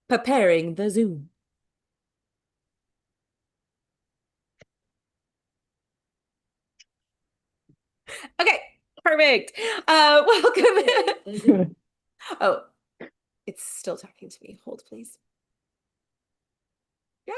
Preparing the Zoom. Okay, perfect. Welcome. Oh, it's still talking to me. Hold, please. Yeah.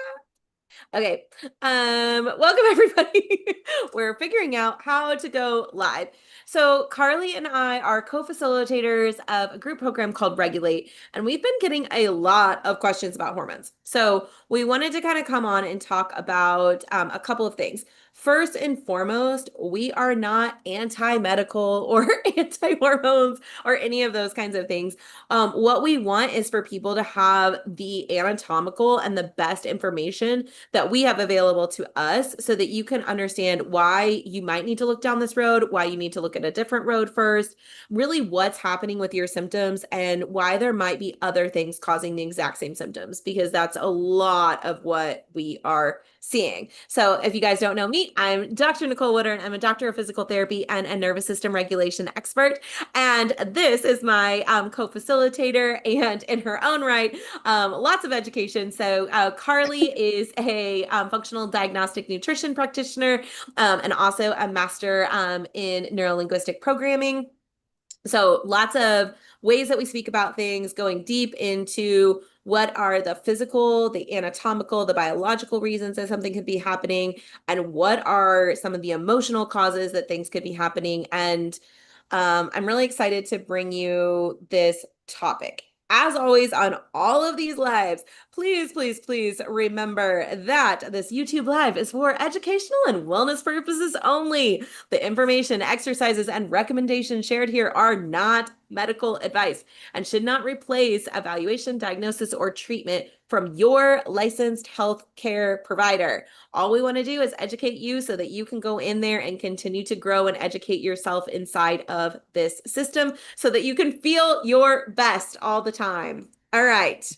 Okay. Welcome everybody. We're figuring out how to go live. So Carly and I are co-facilitators of a group program called Regulate, and we've been getting a lot of questions about hormones. So we wanted to kind of come on and talk about a couple of things. First and foremost, we are not anti-medical or anti-hormones or any of those kinds of things. What we want is for people to have the anatomical and the best information that we have available to us so that you can understand why you might need to look down this road, why you need to look at a different road first, really what's happening with your symptoms and why there might be other things causing the exact same symptoms, because that's a lot of what we are seeing. So if you guys don't know me, I'm Dr. Nicole Woodard. I'm a doctor of physical therapy and a nervous system regulation expert. And this is my co-facilitator, and in her own right, lots of education. So Carly is a functional diagnostic nutrition practitioner and also a master in neurolinguistic programming. So lots of ways that we speak about things, going deep into what are the physical, the anatomical, the biological reasons that something could be happening, and what are some of the emotional causes that things could be happening. And I'm really excited to bring you this topic. As always, on all of these lives, please, please, please remember that this YouTube live is for educational and wellness purposes only. The information, exercises, and recommendations shared here are not medical advice and should not replace evaluation, diagnosis, or treatment from your licensed healthcare provider. All we want to do is educate you so that you can go in there and continue to grow and educate yourself inside of this system so that you can feel your best all the time. All right,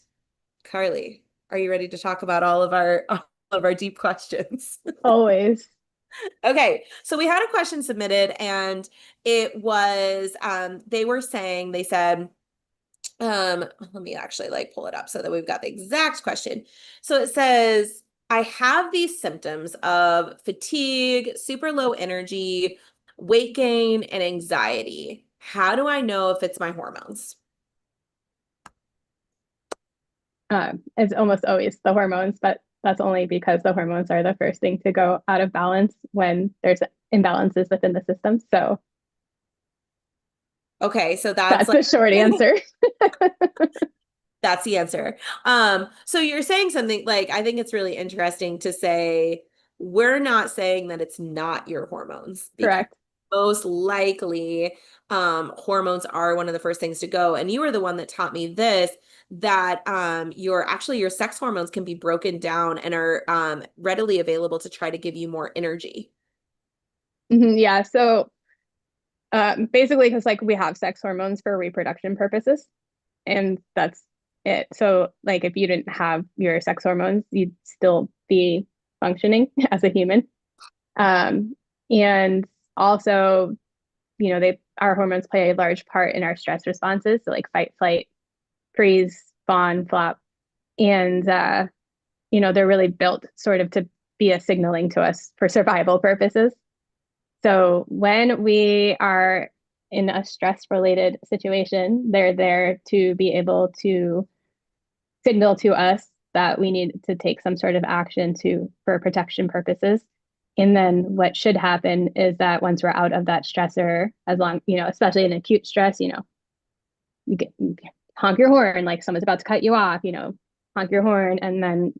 Carly, are you ready to talk about all of our deep questions? Always. Okay, so we had a question submitted, and it was they said, let me actually like pull it up so that we've got the exact question. So it says, I have these symptoms of fatigue, super low energy, weight gain, and anxiety. How do I know if it's my hormones? It's almost always the hormones, but that's only because the hormones are the first thing to go out of balance when there's imbalances within the system. So Okay, so that's that's like the short answer. that's the answer. So you're saying something like, I think it's really interesting to say we're not saying that it's not your hormones, because Correct. most likely hormones are one of the first things to go. And you were the one that taught me this, that your sex hormones can be broken down and are readily available to try to give you more energy. Yeah. So basically, because like we have sex hormones for reproduction purposes, and that's it. So like if you didn't have your sex hormones, you'd still be functioning as a human. Um, and also, our hormones play a large part in our stress responses, so like fight, flight, freeze, fawn, flop. And they're really built sort of to be a signaling to us for survival purposes. So when we are in a stress related situation, they're there to be able to signal to us that we need to take some sort of action to for protection purposes. And then what should happen is that once we're out of that stressor, as long, especially in acute stress, you honk your horn like someone's about to cut you off, honk your horn. And then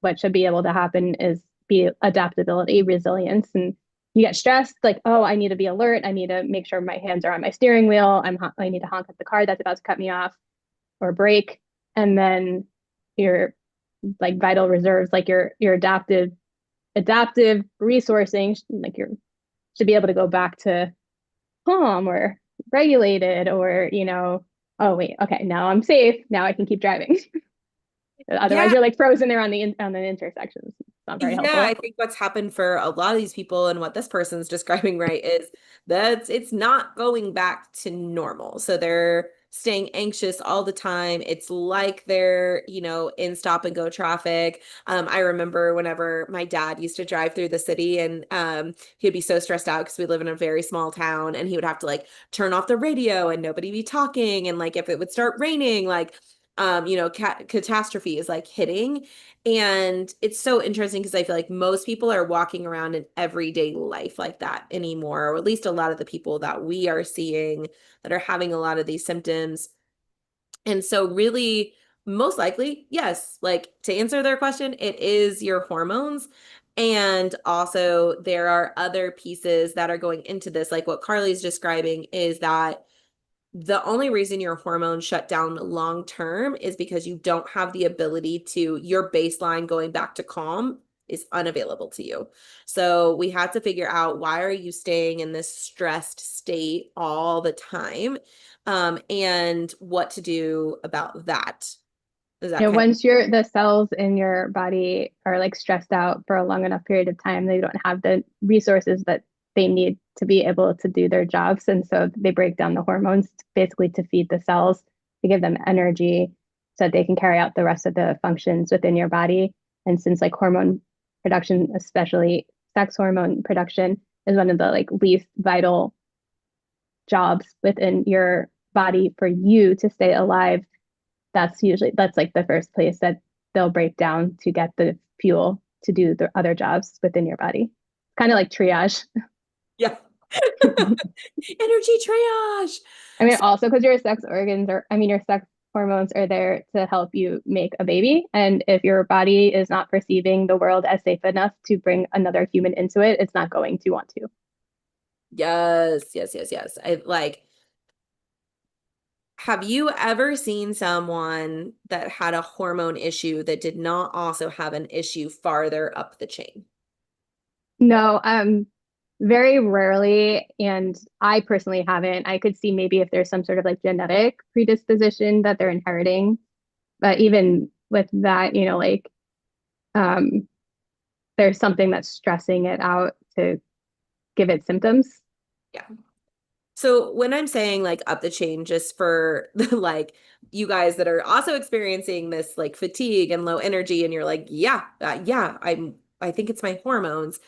what should be able to happen is be adaptability, resilience. And you get stressed, like, oh, I need to be alert. I need to make sure my hands are on my steering wheel. I need to honk at the car that's about to cut me off or brake. And then your like vital reserves, like your adaptive resourcing, like you should be able to go back to calm or regulated or, oh wait, okay, now I'm safe. Now I can keep driving. Otherwise, Yeah, you're like frozen there on the intersections. not very Yeah, I helpful. think what's happened for a lot of these people and what this person's describing, right, is that it's not going back to normal. So they're staying anxious all the time. It's like they're, in stop and go traffic. I remember whenever my dad used to drive through the city and he'd be so stressed out because we live in a very small town and he would have to like turn off the radio and nobody be talking. And like if it would start raining, like catastrophe is like hitting. And it's so interesting because I feel like most people are walking around in everyday life like that anymore, or at least a lot of the people that we are seeing that are having a lot of these symptoms. And so, really, most likely, yes, like to answer their question, it is your hormones. And also, there are other pieces that are going into this. Like what Carly's describing is that the only reason your hormones shut down long term is because you don't have the ability to, your baseline going back to calm is unavailable to you. So we had to figure out, why are you staying in this stressed state all the time? And what to do about that. Is that kind of, Once the cells in your body are like stressed out for a long enough period of time, they don't have the resources that they need to be able to do their jobs. And so they break down the hormones basically to feed the cells, to give them energy so that they can carry out the rest of the functions within your body. And since like hormone production, especially sex hormone production, is one of the like least vital jobs within your body for you to stay alive, that's like the first place that they'll break down to get the fuel to do the other jobs within your body. Kind of like triage. yeah. Energy triage. I mean, So, also because your sex organs are, I mean, your sex hormones are there to help you make a baby. And if your body is not perceiving the world as safe enough to bring another human into it, it's not going to want to. yes, yes, yes, yes. I like, have you ever seen someone that had a hormone issue that did not also have an issue farther up the chain? No, very rarely, and I personally haven't. I could see maybe if there's some sort of like genetic predisposition that they're inheriting, but even with that, like um, there's something that's stressing it out to give it symptoms. Yeah. So when I'm saying like up the chain, just for the, like you guys that are also experiencing this like fatigue and low energy, and you're like, yeah, yeah, I think it's my hormones.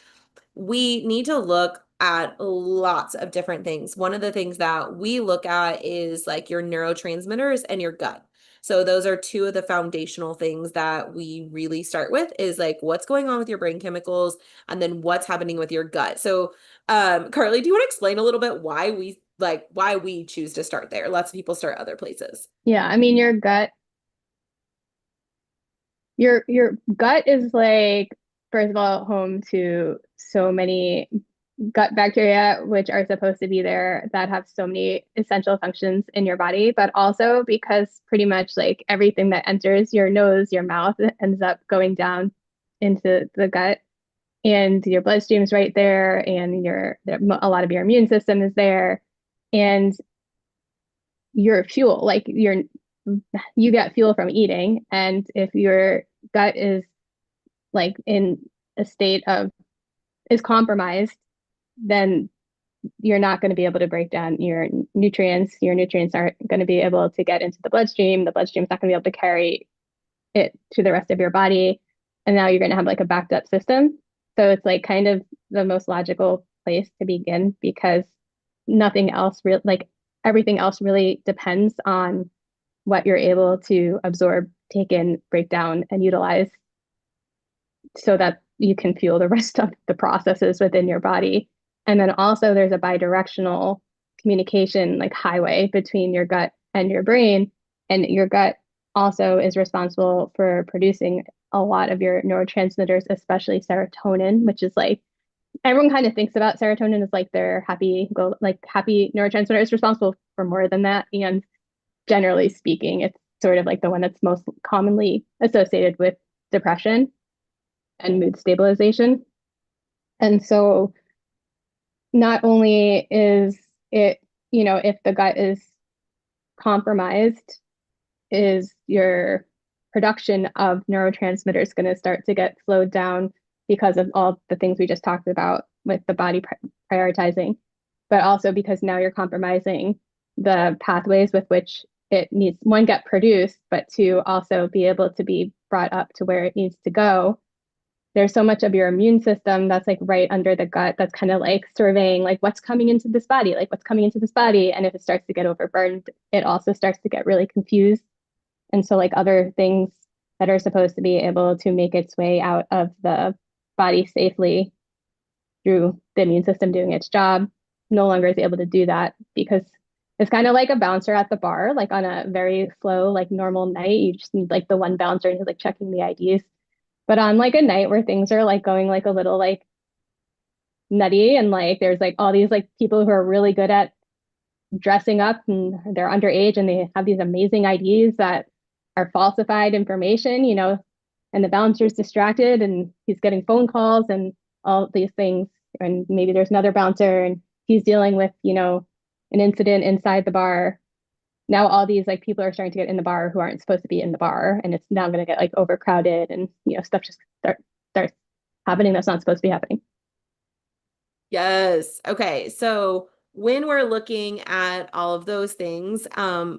We need to look at lots of different things. One of the things that we look at is like your neurotransmitters and your gut. So those are two of the foundational things that we really start with, is like what's going on with your brain chemicals and then what's happening with your gut. So Carly, do you want to explain a little bit why we choose to start there? Lots of people start other places. Yeah, I mean your gut is like first of all home to so many gut bacteria which are supposed to be there that have so many essential functions in your body, but also because pretty much like everything that enters your nose, your mouth ends up going down into the gut, and your bloodstream's right there, and a lot of your immune system is there, and your fuel, like you get fuel from eating, and if your gut is like in a state of is compromised, then you're not going to be able to break down your nutrients. Your nutrients aren't going to be able to get into the bloodstream. The bloodstream's not going to be able to carry it to the rest of your body. And now you're going to have like a backed up system. So it's like kind of the most logical place to begin, because nothing else really, like everything else really depends on what you're able to absorb, take in, break down, and utilize so that you can fuel the rest of the processes within your body. And then also there's a bidirectional communication like highway between your gut and your brain. And your gut also is responsible for producing a lot of your neurotransmitters, especially serotonin, which is like everyone kind of thinks about serotonin as like their happy neurotransmitter. Is responsible for more than that. And generally speaking, it's sort of like the one that's most commonly associated with depression and mood stabilization. And so not only is it, if the gut is compromised, is your production of neurotransmitters going to start to get slowed down, because of all the things we just talked about with the body prioritizing, but also because now you're compromising the pathways with which it needs, one, get produced, but two, also be able to be brought up to where it needs to go. There's so much of your immune system that's like right under the gut that's kind of like surveying like what's coming into this body, like what's coming into this body. And if it starts to get overburdened, it also starts to get really confused. And so like other things that are supposed to be able to make its way out of the body safely through the immune system doing its job no longer is able to do that because it's kind of like a bouncer at the bar, like on a very slow, like normal night, you just need like the one bouncer and he's like checking the IDs. But on like a night where things are like going like a little like nutty and like there's like all these like people who are really good at dressing up and they're underage and they have these amazing IDs that are falsified information, and the bouncer's distracted and he's getting phone calls and all these things. And maybe there's another bouncer and he's dealing with, an incident inside the bar. Now all these like people are starting to get in the bar who aren't supposed to be in the bar, and it's now going to get like overcrowded, and stuff just starts happening that's not supposed to be happening. Yes. Okay. So when we're looking at all of those things,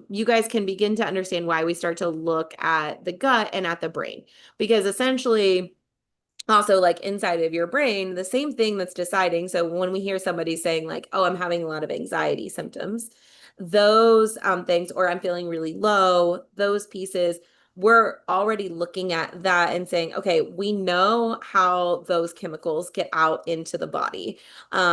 you guys can begin to understand why we start to look at the gut and at the brain, because essentially, also like inside of your brain, the same thing that's deciding. So when we hear somebody saying like, oh, I'm having a lot of anxiety symptoms, those things, or I'm feeling really low, those pieces, we're already looking at that and saying, okay, we know how those chemicals get out into the body.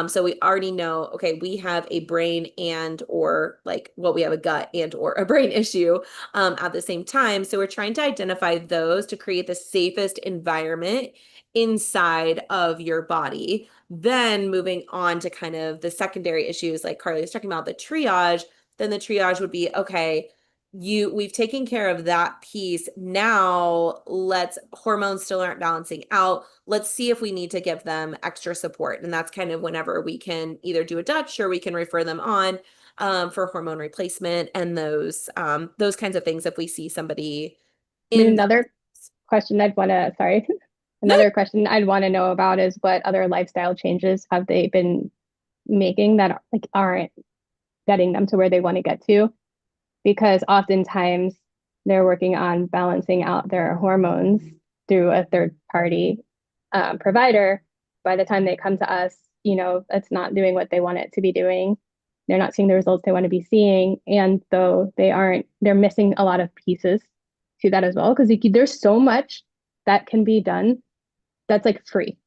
So we already know, okay, we have a brain and or like well, we have a gut and or a brain issue at the same time. So we're trying to identify those to create the safest environment inside of your body. Then moving on to kind of the secondary issues, like Carly was talking about, the triage, then the triage would be, okay, we've taken care of that piece. Now let's hormones still aren't balancing out. Let's see if we need to give them extra support. And that's kind of whenever we can either do a Dutch or we can refer them on for hormone replacement and those kinds of things if we see somebody I mean, in that. question I'd want to, sorry, No. another question I'd want to know about is what other lifestyle changes have they been making that like aren't getting them to where they want to get to? Because oftentimes they're working on balancing out their hormones through a third party provider. By the time they come to us, it's not doing what they want it to be doing. They're not seeing the results they want to be seeing. And though they're missing a lot of pieces to that as well. Because there's so much that can be done that's like free.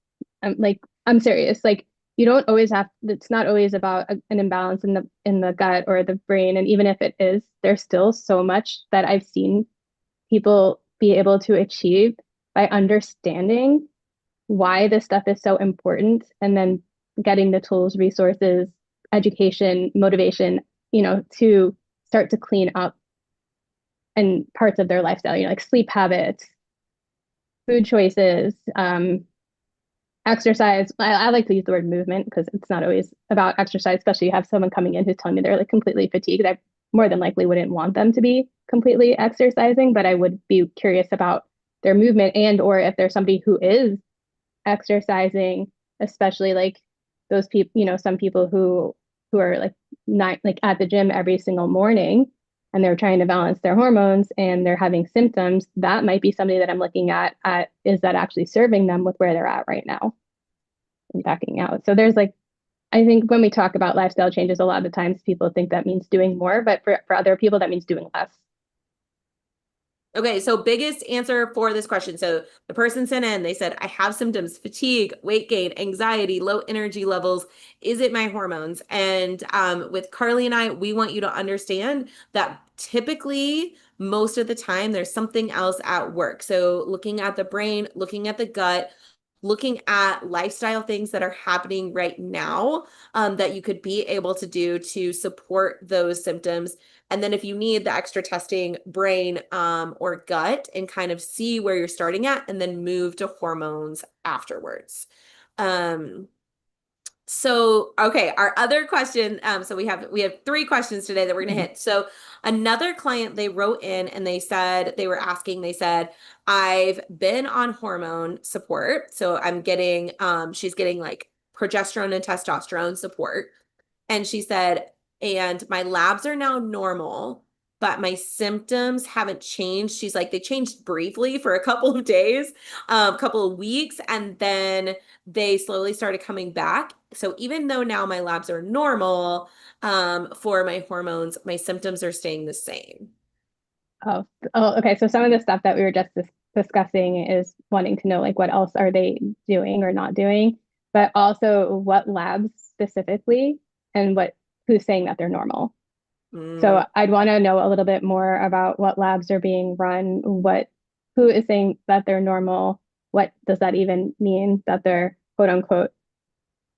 I'm serious. Like you don't always have, it's not always about an imbalance in the gut or the brain. And even if it is, there's still so much that I've seen people be able to achieve by understanding why this stuff is so important and then getting the tools, resources, education, motivation, to start to clean up and parts of their lifestyle, like sleep habits, food choices, exercise. I like to use the word movement because it's not always about exercise, especially you have someone coming in who's telling me they're like completely fatigued. I more than likely wouldn't want them to be completely exercising, but I would be curious about their movement and or if there's somebody who is exercising, especially like those people, some people who are like not like at the gym every single morning and they're trying to balance their hormones and they're having symptoms, that might be somebody that I'm looking at is that actually serving them with where they're at right now and backing out. So there's like, I think when we talk about lifestyle changes, a lot of times people think that means doing more, but for other people, that means doing less. Okay, so biggest answer for this question. So the person sent in, they said, I have symptoms, fatigue, weight gain, anxiety, low energy levels. Is it my hormones? And with Carly and I, we want you to understand that typically, most of the time, there's something else at work. So looking at the brain, looking at the gut, looking at lifestyle things that are happening right now that you could be able to do to support those symptoms. And then if you need the extra testing, brain or gut, and kind of see where you're starting at and then move to hormones afterwards. Um, So, okay, our other question, so we have three questions today that we're gonna Mhm. hit. So another client, they wrote in and they said they were asking, they said, I've been on hormone support. So I'm getting she's getting like progesterone and testosterone support. And she said, and my labs are now normal, but my symptoms haven't changed. She's like, they changed briefly for a couple of days, a couple of weeks, and then they slowly started coming back. So even though now my labs are normal, for my hormones, my symptoms are staying the same. Oh, oh, okay. So some of the stuff that we were just discussing is wanting to know like what else are they doing or not doing, but also what labs specifically and what who's saying that they're normal. Mm, So I'd want to know a little bit more about what labs are being run, what who is saying that they're normal, what does that even mean that they're quote unquote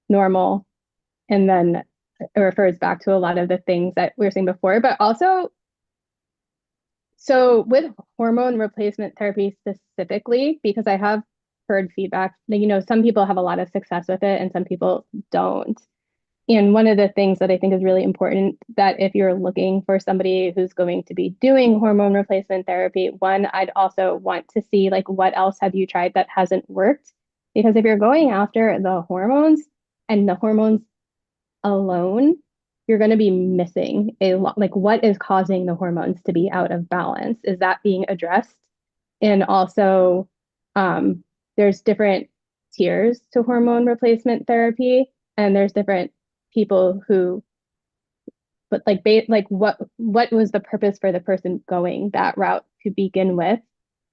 normal, and then it refers back to a lot of the things that we were saying before, but also so with hormone replacement therapy specifically, because I have heard feedback that, some people have a lot of success with it and some people don't. And one of the things that I think is really important that if you're looking for somebody who's going to be doing hormone replacement therapy, one, I'd also want to see like what else have you tried that hasn't worked? Because if you're going after the hormones and the hormones alone, you're going to be missing a lot. Like, what is causing the hormones to be out of balance? Is that being addressed? And also, um, there's different tiers to hormone replacement therapy, and there's different people who, but like what was the purpose for the person going that route to begin with?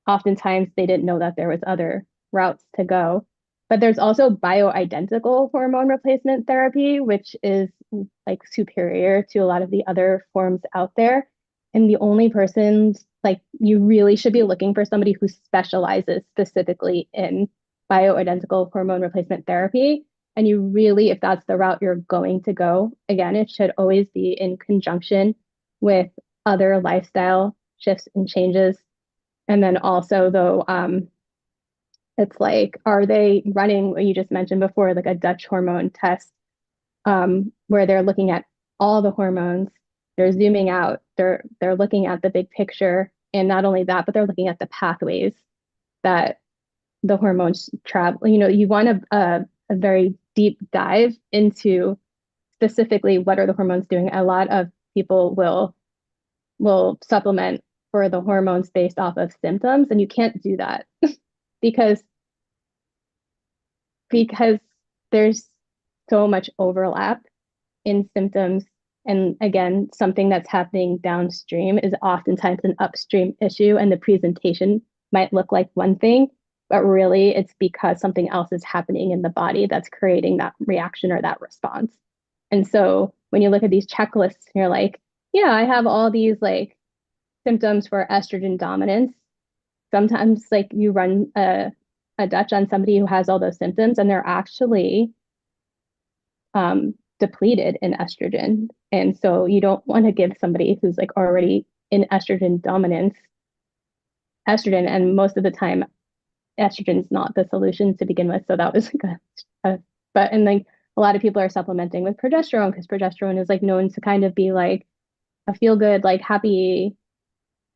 Oftentimes, they didn't know that there was other routes to go. But there's also bioidentical hormone replacement therapy, which is like superior to a lot of the other forms out there. And the only persons like you really should be looking for somebody who specializes specifically in bioidentical hormone replacement therapy. And you really, if that's the route you're going to go, again, it should always be in conjunction with other lifestyle shifts and changes. And then also, though, it's like, are they running what you just mentioned before, like a Dutch hormone test, where they're looking at all the hormones, they're zooming out, they're looking at the big picture, and not only that, but they're looking at the pathways that the hormones travel. You want a very deep dive into specifically what are the hormones doing. A lot of people will supplement for the hormones based off of symptoms, and you can't do that because because there's so much overlap in symptoms. And again, something that's happening downstream is oftentimes an upstream issue, and the presentation might look like one thing, but really it's because something else is happening in the body that's creating that reaction or that response. And so when you look at these checklists, you're like, yeah, I have all these like symptoms for estrogen dominance. Sometimes like you run a Dutch on somebody who has all those symptoms and they're actually depleted in estrogen. And so you don't want to give somebody who's like already in estrogen dominance estrogen. And most of the time, estrogen is not the solution to begin with. So that was like but and like a lot of people are supplementing with progesterone because progesterone is like known to kind of be like a feel good, like happy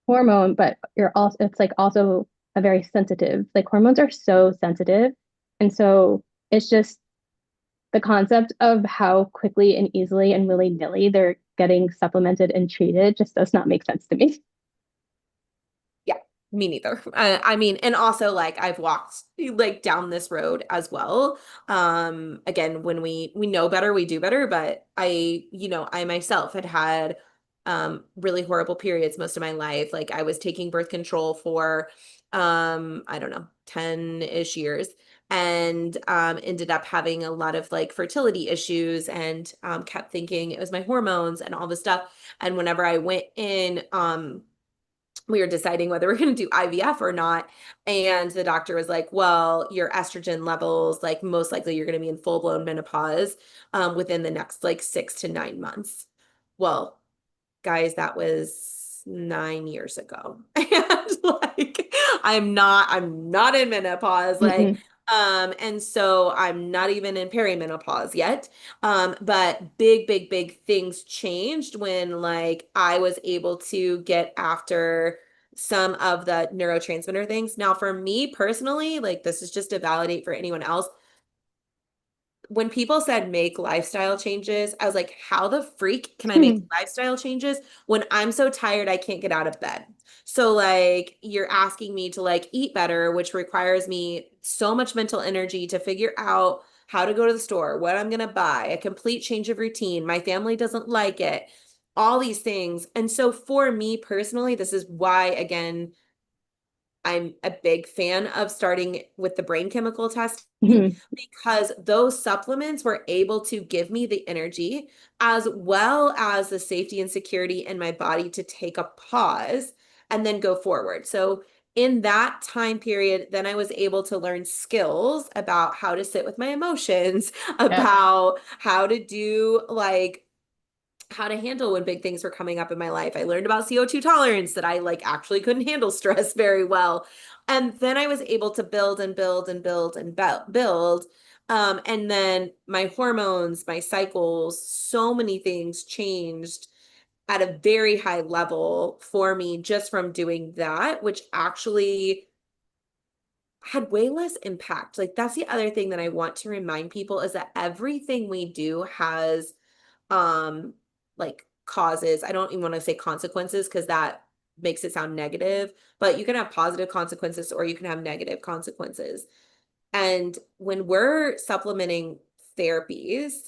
hormone, but you're also it's like also a very sensitive. Like hormones are so sensitive. And so it's just the concept of how quickly and easily and willy-nilly they're getting supplemented and treated just does not make sense to me. yeah, me neither. I mean, and also like I've walked like down this road as well. Again, when we know better, we do better, but I myself had really horrible periods most of my life. Like I was taking birth control for I don't know, 10-ish years and ended up having a lot of like fertility issues and kept thinking it was my hormones and all this stuff. And whenever I went in we were deciding whether we're going to do IVF or not. And the doctor was like, well, your estrogen levels, like most likely you're going to be in full blown menopause within the next like 6 to 9 months. Well, guys, that was 9 years ago. And like, I'm not in menopause. Like, Mm-mm. And so I'm not even in perimenopause yet. But big things changed when like I was able to get after some of the neurotransmitter things. Now, for me personally, like this is just to validate for anyone else, when people said make lifestyle changes, I was like, how the freak can I make lifestyle changes when I'm so tired I can't get out of bed? So like you're asking me to like eat better, which requires me so much mental energy to figure out how to go to the store, what I'm going to buy, a complete change of routine. My family doesn't like it, all these things. And so for me personally, this is why, again, I'm a big fan of starting with the brain chemical testing Mhm. because those supplements were able to give me the energy as well as the safety and security in my body to take a pause and then go forward. So in that time period, then I was able to learn skills about how to sit with my emotions, Yep. about how to do like how to handle when big things were coming up in my life. I learned about CO2 tolerance that I like actually couldn't handle stress very well. And then I was able to build and build and build and build. And then my hormones, my cycles, so many things changed at a very high level for me just from doing that, which actually had way less impact. Like that's the other thing that I want to remind people is that everything we do has um like causes. I don't even want to say consequences because that makes it sound negative, but you can have positive consequences or you can have negative consequences. And when we're supplementing therapies,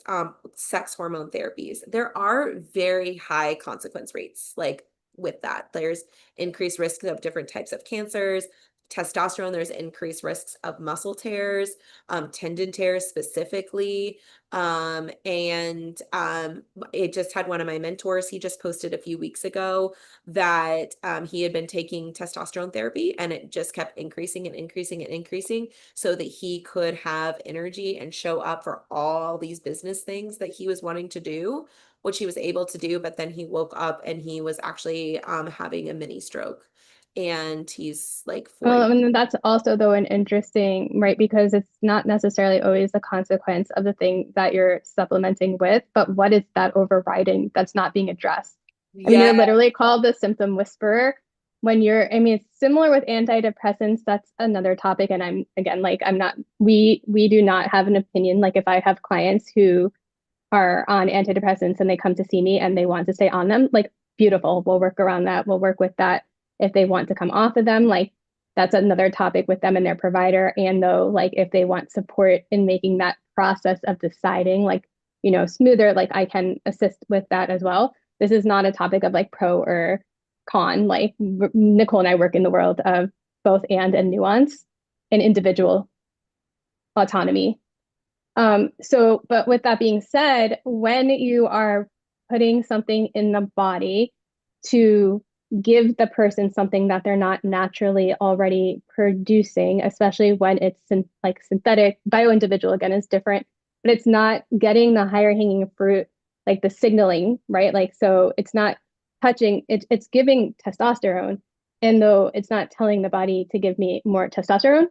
sex hormone therapies, there are very high consequence rates. Like with that, there's increased risk of different types of cancers. Testosterone, there's increased risks of muscle tears, tendon tears specifically. And it just had one of my mentors, he just posted a few weeks ago that he had been taking testosterone therapy and it just kept increasing and increasing and increasing so that he could have energy and show up for all these business things that he was wanting to do, which he was able to do. But then he woke up and he was actually having a mini stroke. And he's like Well, 40. and that's also though an interesting, right? Because it's not necessarily always the consequence of the thing that you're supplementing with, but what is that overriding that's not being addressed? I mean, you're Yeah. literally called the symptom whisperer when you're, I mean, it's similar with antidepressants. That's another topic. And I'm again, like, I'm not, we do not have an opinion. Like if I have clients who are on antidepressants and they come to see me and they want to stay on them, like beautiful. We'll work around that. We'll work with that. If they want to come off of them, like that's another topic with them and their provider. And though, like if they want support in making that process of deciding, like, smoother, like I can assist with that as well. This is not a topic of like pro or con. Like Nicole and I work in the world of both and nuance and individual autonomy. But with that being said, when you are putting something in the body to give the person something that they're not naturally already producing, especially when it's like synthetic, bio-individual again is different, but it's not getting the higher hanging fruit, like the signaling, right? Like, so it's not touching, it's giving testosterone, and though it's not telling the body to give me more testosterone.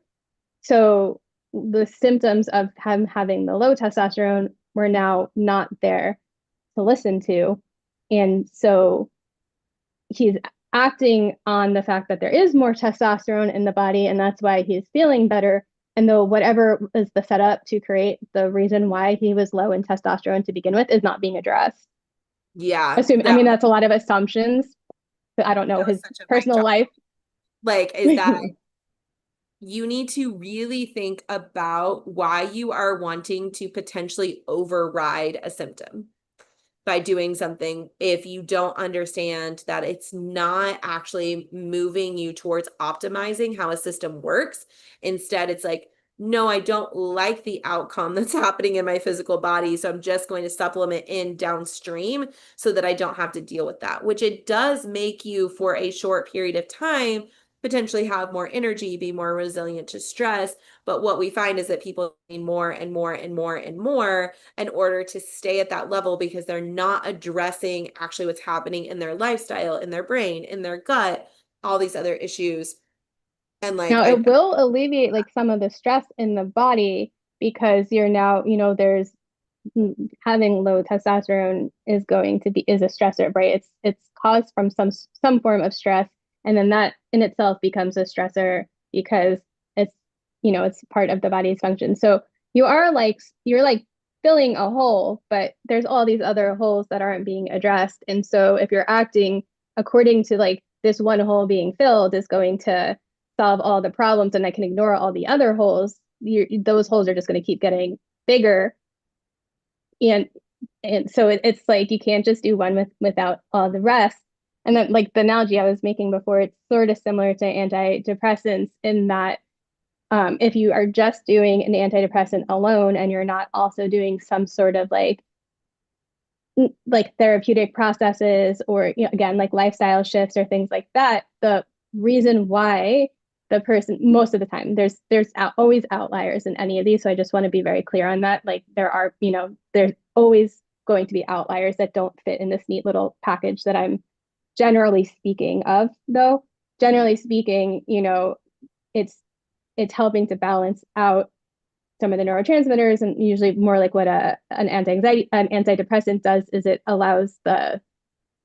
So the symptoms of him having the low testosterone were now not there to listen to. And so he's acting on the fact that there is more testosterone in the body, and that's why he's feeling better. And though whatever is the setup to create the reason why he was low in testosterone to begin with is not being addressed. Yeah. I mean, that's a lot of assumptions. But I don't know That was his such a mic personal drop. life. Like, is that you need to really think about why you are wanting to potentially override a symptom by doing something if you don't understand that it's not actually moving you towards optimizing how a system works. Instead, it's like, no, I don't like the outcome that's happening in my physical body. So I'm just going to supplement in downstream so that I don't have to deal with that, which it does make you for a short period of time potentially have more energy, be more resilient to stress. But what we find is that people need more and more and more and more in order to stay at that level because they're not addressing actually what's happening in their lifestyle, in their brain, in their gut, all these other issues. And like Now I it will alleviate like some of the stress in the body because you're now, there's having low testosterone is going to be is a stressor, right? It's caused from some form of stress, and then that in itself becomes a stressor because it's it's part of the body's function. So you're like filling a hole, but there's all these other holes that aren't being addressed. And so if you're acting according to like this one hole being filled is going to solve all the problems and I can ignore all the other holes, those holes are just going to keep getting bigger and so it's like you can't just do one without all the rest. And then like the analogy I was making before, it's sort of similar to antidepressants in that if you are just doing an antidepressant alone and you're not also doing some sort of like therapeutic processes or again like lifestyle shifts or things like that, the reason why the person most of the time there's always outliers in any of these, so I just want to be very clear on that. Like there are there's always going to be outliers that don't fit in this neat little package that I'm generally speaking of, though generally speaking it's it's helping to balance out some of the neurotransmitters, and usually more like what an antidepressant does is it allows the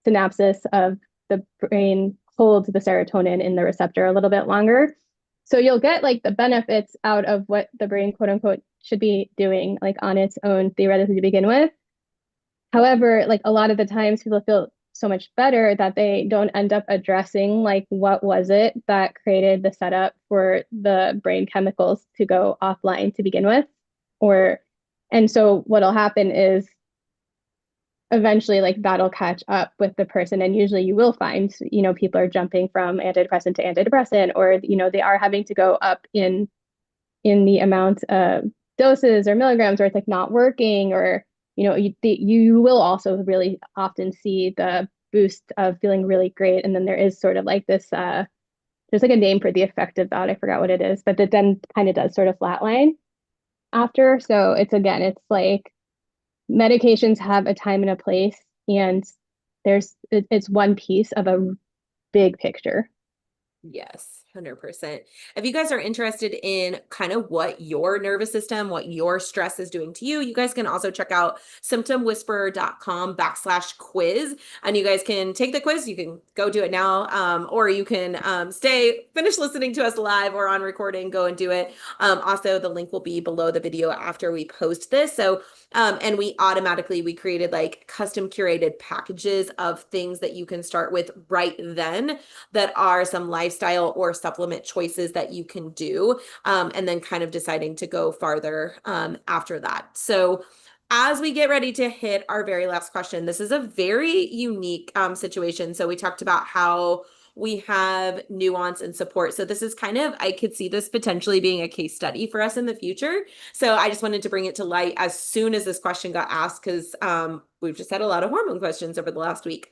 synapses of the brain hold the serotonin in the receptor a little bit longer. So you'll get like the benefits out of what the brain quote unquote should be doing like on its own theoretically to begin with. However, like a lot of the times people feel so much better that they don't end up addressing like what was it that created the setup for the brain chemicals to go offline to begin with. Or and so what'll happen is eventually like that'll catch up with the person, and usually you will find people are jumping from antidepressant to antidepressant, or they are having to go up in the amount of doses or milligrams, or it's like not working, or you will also really often see the boost of feeling really great, and then there is sort of like this there's like a name for the effect of that, I forgot what it is, but it then kind of does sort of flatline after. So it's like medications have a time and a place, and it's one piece of a big picture. Yes, 100%. If you guys are interested in kind of what your nervous system, what your stress is doing to you, you guys can also check out symptomwhisperer.com/quiz. And you guys can take the quiz. You can go do it now, or you can finish listening to us live or on recording, go and do it. Also, the link will be below the video after we post this. So, and we created like custom curated packages of things that you can start with right then that are some lifestyle or supplement choices that you can do, and then kind of deciding to go farther after that. So as we get ready to hit our very last question, this is a very unique situation. So we talked about how we have nuance and support. So this is kind of, I could see this potentially being a case study for us in the future. So I just wanted to bring it to light as soon as this question got asked, because we've just had a lot of hormone questions over the last week.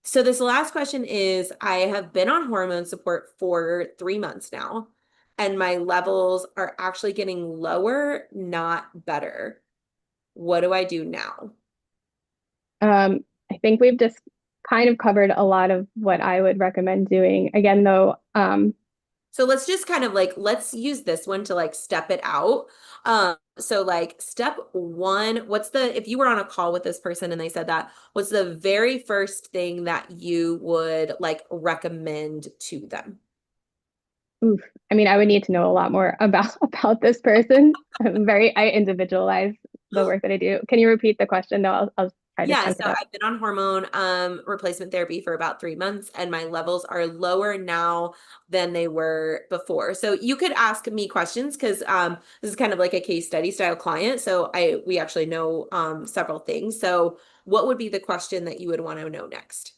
So this last question is, I have been on hormone support for 3 months now, and my levels are actually getting lower, not better. What do I do now? I think we've just kind of covered a lot of what I would recommend doing. Again, though, So let's just kind of like, let's use this one to like step it out. So like step one, if you were on a call with this person and they said that, what's the very first thing that you would like recommend to them? oof, I mean, I would need to know a lot more about about this person. I individualize the work that I do. Can you repeat the question? No, I'll try to Yeah, chunk so it up. I've been on hormone replacement therapy for about 3 months, and my levels are lower now than they were before. So you could ask me questions because this is kind of like a case study style client. So we actually know several things. So what would be the question that you would want to know next?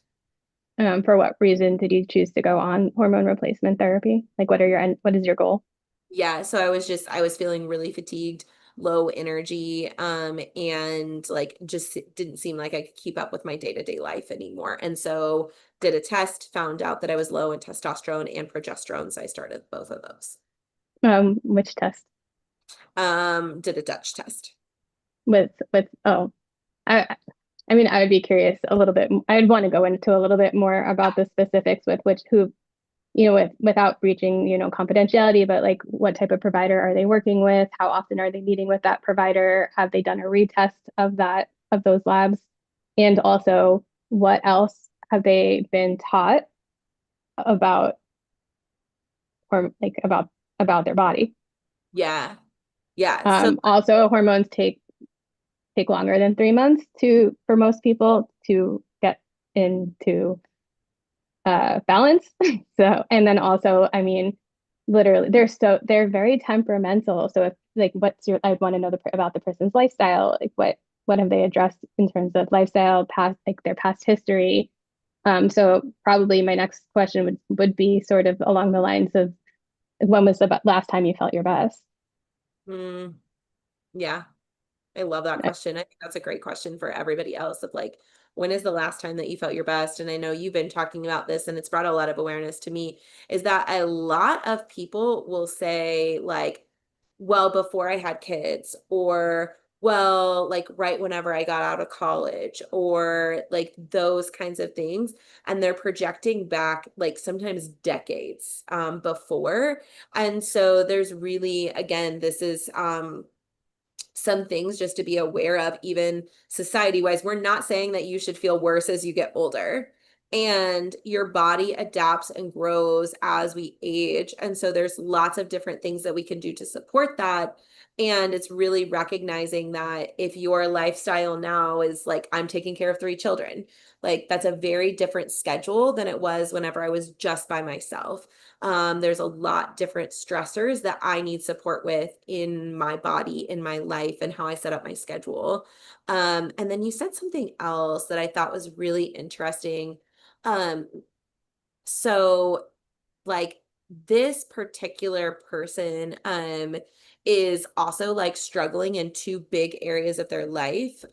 For what reason did you choose to go on hormone replacement therapy? Like, what is your goal? Yeah, so I was feeling really fatigued, low energy, and like just didn't seem like I could keep up with my day-to-day life anymore. And so did a test, found out that I was low in testosterone and progesterone, so I started both of those. Which test? Did a Dutch test. With oh, I I mean, I would be curious a little bit. I'd want to go into a little bit more about the specifics with without breaching, confidentiality, but like what type of provider are they working with? How often are they meeting with that provider? Have they done a retest of those labs? And also, what else have they been taught about or like about their body? Yeah. Yeah. So Also, hormones take longer than 3 months to for most people to get into balance. So, and then also, I mean, literally, they're very temperamental. So if like, I want to know about the person's lifestyle, like what have they addressed in terms of lifestyle, past like their past history. So probably my next question would be sort of along the lines of when was the last time you felt your best? mm, yeah. I love that question. I think that's a great question for everybody else of like, when is the last time that you felt your best? And I know you've been talking about this and it's brought a lot of awareness to me, is that a lot of people will say like, well, before I had kids, or well, like right whenever I got out of college, or like those kinds of things. And they're projecting back like sometimes decades before. And so there's really, again, this is some things just to be aware of, even society wise. We're not saying that you should feel worse as you get older. And your body adapts and grows as we age. And so there's lots of different things that we can do to support that. And it's really recognizing that if your lifestyle now is like, I'm taking care of 3 children, like that's a very different schedule than it was whenever I was just by myself. There's a lot different stressors that I need support with in my body, in my life, and how I set up my schedule. And then you said something else that I thought was really interesting. Um, so like this particular person is also like struggling in 2 big areas of their life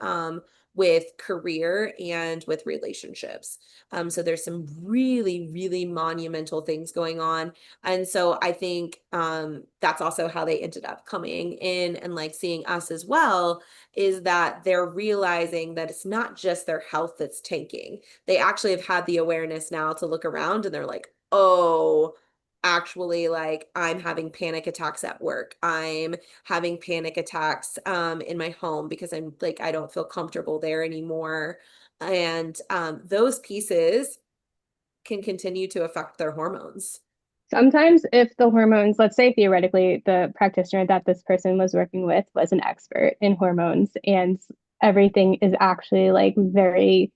with career and with relationships. So there's some really, really monumental things going on. And so I think that's also how they ended up coming in and like seeing us as well, is that they're realizing that it's not just their health that's tanking. They actually have had the awareness now to look around and they're like, oh, actually, like I'm having panic attacks at work. I'm having panic attacks in my home because I'm like, I don't feel comfortable there anymore. And those pieces can continue to affect their hormones. Sometimes if the hormones, let's say theoretically, the practitioner that this person was working with was an expert in hormones and everything is actually like very,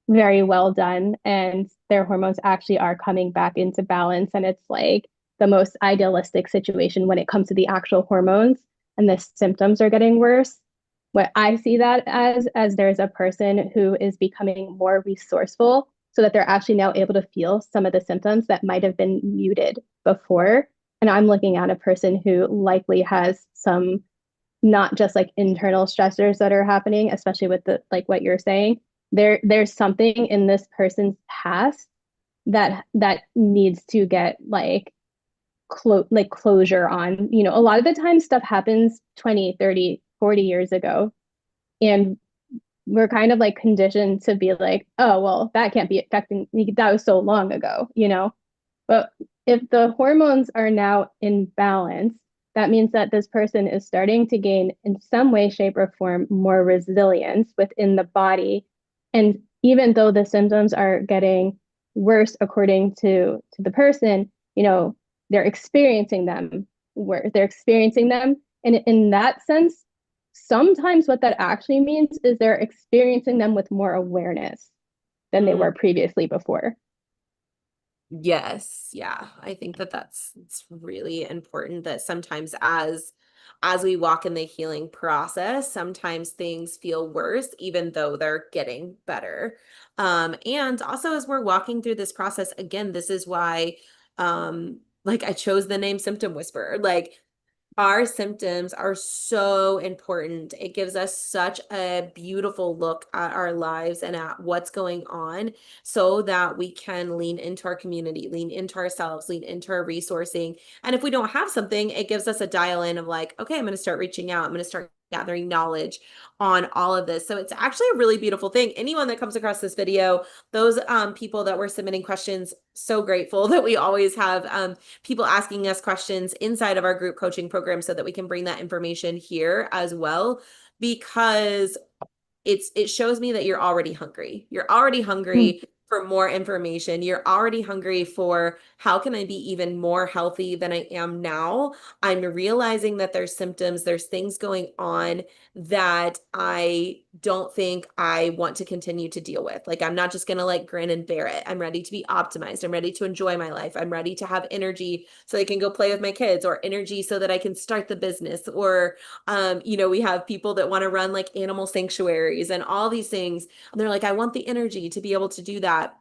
very well done and their hormones actually are coming back into balance and it's like the most idealistic situation when it comes to the actual hormones and the symptoms are getting worse. What I see that as there's a person who is becoming more resourceful so that they're actually now able to feel some of the symptoms that might have been muted before. And I'm looking at a person who likely has some not just like internal stressors that are happening, especially with the like what you're saying. There's something in this person's past that needs to get like closure on. A lot of the time stuff happens 20, 30, 40 years ago. And we're kind of like conditioned to be like, oh, well, that can't be affecting me. That was so long ago. But if the hormones are now in balance, that means that this person is starting to gain, in some way, shape, or form, more resilience within the body. And even though the symptoms are getting worse according to the person, they're experiencing them where they're experiencing them. And in that sense, sometimes what that actually means is they're experiencing them with more awareness than they Mm. were previously before. Yes, yeah. I think that it's really important that sometimes as we walk in the healing process, sometimes things feel worse even though they're getting better. And also as we're walking through this process, again, this is why like I chose the name Symptom Whisperer. Like our symptoms are so important. It gives us such a beautiful look at our lives and at what's going on so that we can lean into our community, lean into ourselves, lean into our resourcing. And if we don't have something, it gives us a dial in of like, okay, I'm going to start reaching out. I'm going to start gathering knowledge on all of this. So it's actually a really beautiful thing. Anyone that comes across this video, those people that were submitting questions, so grateful that we always have people asking us questions inside of our group coaching program so that we can bring that information here as well, because it shows me that you're already hungry. You're already hungry for more information. You're already hungry for how can I be even more healthy than I am now? I'm realizing that there's symptoms, there's things going on that I don't think I want to continue to deal with. Like I'm not just going to like grin and bear it. I'm ready to be optimized. I'm ready to enjoy my life. I'm ready to have energy so I can go play with my kids, or energy so that I can start the business, or we have people that want to run like animal sanctuaries and all these things. And they're like, I want the energy to be able to do that.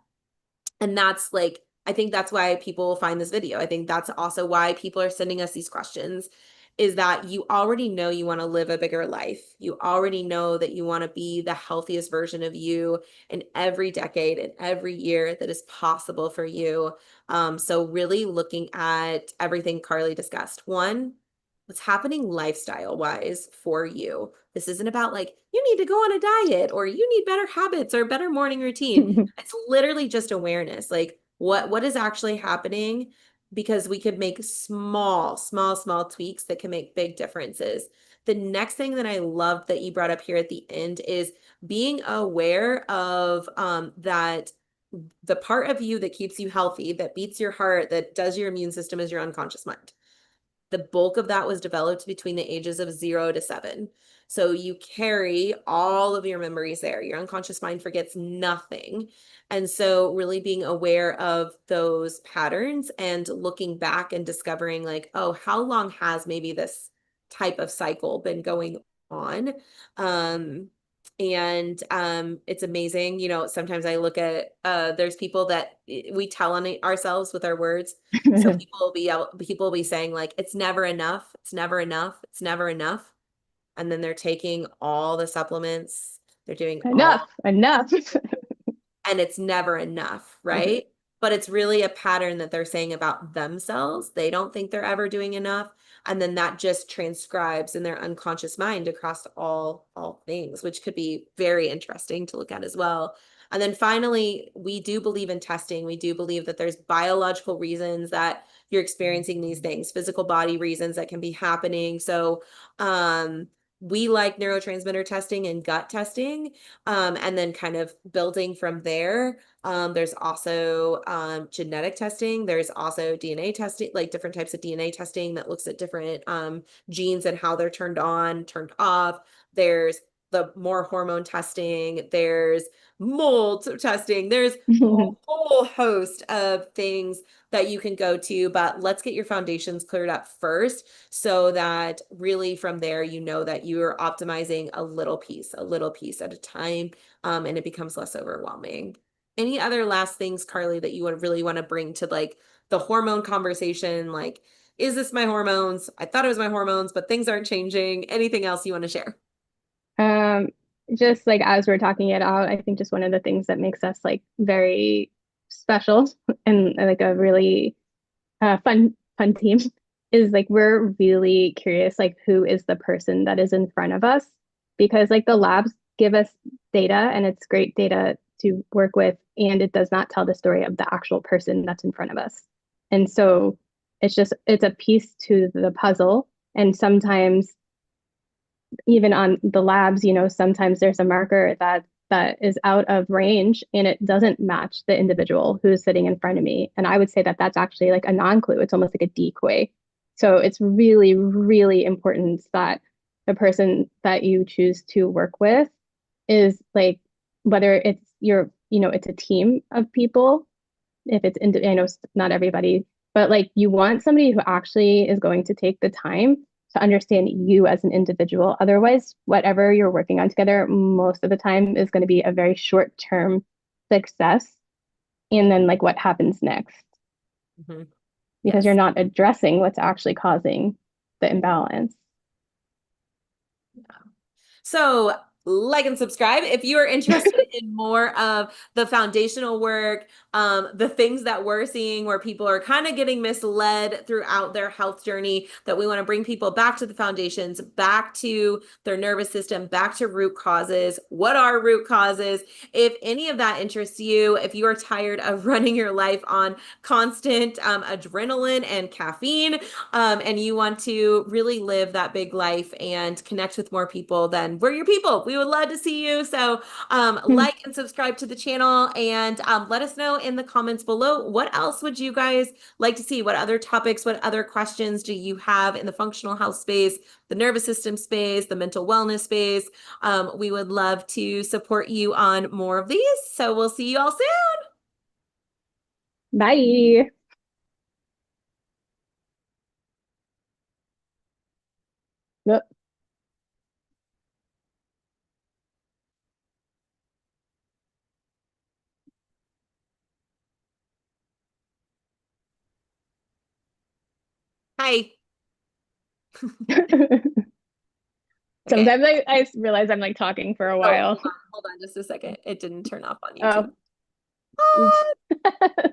And that's like, I think that's why people find this video. I think that's also why people are sending us these questions, is that you already know you want to live a bigger life. You already know that you want to be the healthiest version of you in every decade and every year that is possible for you. So really looking at everything Carly discussed. One, what's happening lifestyle wise for you. This isn't about like, you need to go on a diet or you need better habits or better morning routine. It's literally just awareness. Like what is actually happening, because we could make small tweaks that can make big differences. The next thing that I love that you brought up here at the end is being aware of that the part of you that keeps you healthy, that beats your heart, that does your immune system, is your unconscious mind. The bulk of that was developed between the ages of 0 to 7. So you carry all of your memories there. Your unconscious mind forgets nothing. And so really being aware of those patterns and looking back and discovering like, oh, how long has maybe this type of cycle been going on? And it's amazing. Sometimes I look at there's people that we tell on ourselves with our words. So people will be saying like, it's never enough, it's never enough, it's never enough. And then they're taking all the supplements, they're doing Enough, all, enough. and it's never enough, right? But it's really a pattern that they're saying about themselves. They don't think they're ever doing enough. And then that just transcribes in their unconscious mind across all things, which could be very interesting to look at as well. And then finally, we do believe in testing. We do believe that there's biological reasons that you're experiencing these things, physical body reasons that can be happening. So we like neurotransmitter testing and gut testing, and then kind of building from there. There's also genetic testing. There's also DNA testing, like different types of DNA testing that looks at different genes and how they're turned on, turned off. There's the more hormone testing. There's mold testing. There's a whole host of things that you can go to, but let's get your foundations cleared up first so that really from there, you know that you're optimizing a little piece at a time, and it becomes less overwhelming. Any other last things, Carly, that you would really want to bring to like the hormone conversation? Like, is this my hormones? I thought it was my hormones, but things aren't changing. Anything else you want to share? Um, just like as we're talking it out, I think just one of the things that makes us like very special and like a really fun team is like we're really curious like who is the person that is in front of us, because like the labs give us data and it's great data to work with, and it does not tell the story of the actual person that's in front of us. And so it's a piece to the puzzle. And sometimes even on the labs, sometimes there's a marker that is out of range and it doesn't match the individual who's sitting in front of me. And I would say that that's actually like a non-clue. It's almost like a decoy. So it's really, really important that the person that you choose to work with is like, whether it's it's a team of people, if it's, I know not everybody, but like you want somebody who actually is going to take the time to understand you as an individual. Otherwise, whatever you're working on together, most of the time is going to be a very short-term success. And then like what happens next? Mm-hmm. Because you're not addressing what's actually causing the imbalance. So like and subscribe. If you are interested in more of the foundational work, the things that we're seeing where people are kind of getting misled throughout their health journey, that we want to bring people back to the foundations, back to their nervous system, back to root causes. What are root causes? If any of that interests you, if you are tired of running your life on constant adrenaline and caffeine, and you want to really live that big life and connect with more people, then we're your people. We would love to see you. So like and subscribe to the channel, and let us know in the comments below, what else would you guys like to see? What other topics, what other questions do you have in the functional health space, the nervous system space, the mental wellness space? We would love to support you on more of these. So we'll see you all soon. Bye. Yep. Hi. Okay. Sometimes I realize I'm like talking for a Oh, while. hold on just a second. It didn't turn off on YouTube. Oh, oops. Ah!